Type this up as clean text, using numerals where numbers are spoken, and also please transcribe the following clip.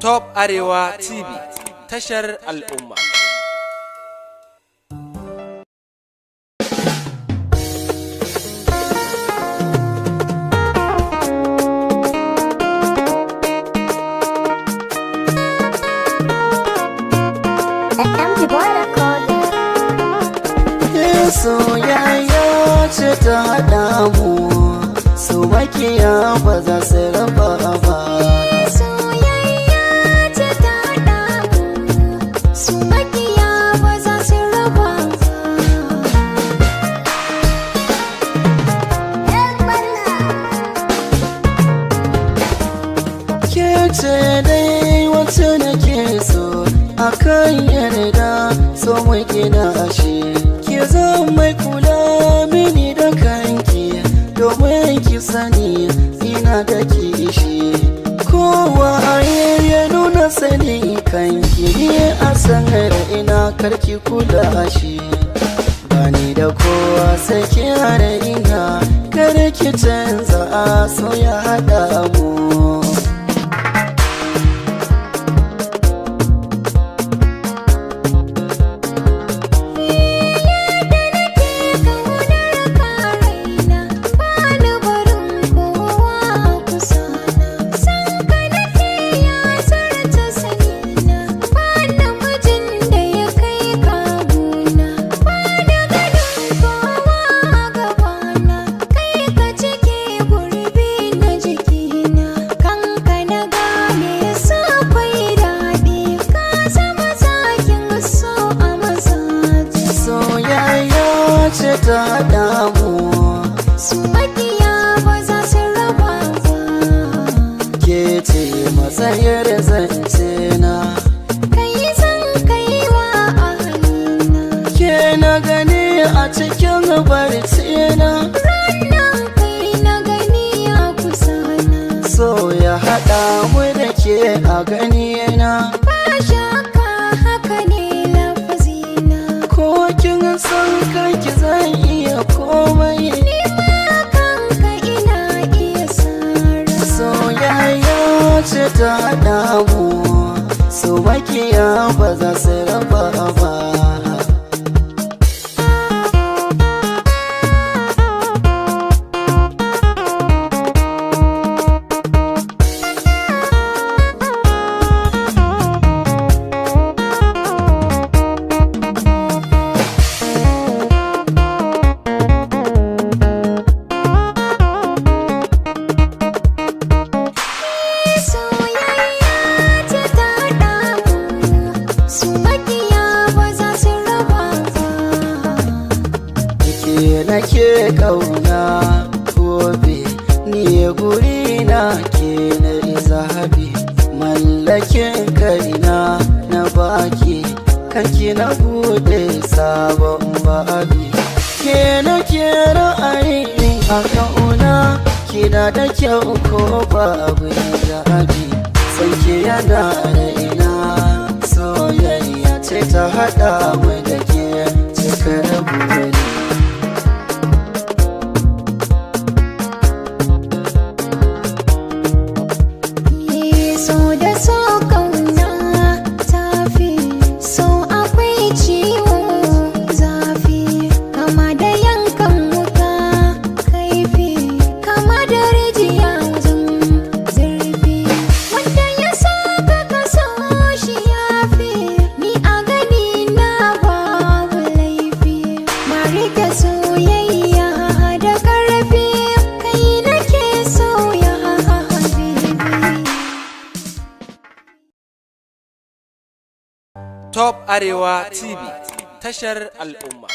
Top Arewa TV, tashar al'umma. Soyayya ce ta haɗa mu, su makiya ba za su raba ba. Soyayya ce ta haɗa mu, su makiya ba za su raba Ke ce dai wacce nake so, akan yarda so mu gina shi. Ki zan mai kula mini da kanki, domin ki sani ina da kishi. Kowa ya nuna sani kanki, ni a sanar ina karki kula shi. Bani da kowa sai ki hare ina, kar ki canza a so ya haɗa mu. Ta haɗa mu, su makiya ba za su raba ba. Ke ce matsayar zance na, kai zan kai wa ahalina. Ke na gani a cikin barci na, ranar kai na gani a kusa na. So ya haɗa mu da ke a gani na, ba shakka haka ne lafazina. ko kin san kanki zan iya komai. Ni ma kanka ina iya sara. Soyayya ce ta haɗa mu, su makiya ba za su raba ba. Nake kauna gobe, ni guri na ke na zahabi. Mallakin kaina na baki, kanki na bude sabon babi. Ke nake ra'ayi a kauna, kina da kyau ko babu zahabi. Sanke yana raina, soyayya ce ta haɗa mu da ke cikar buri. Top Arewa TV, tashar al'umma.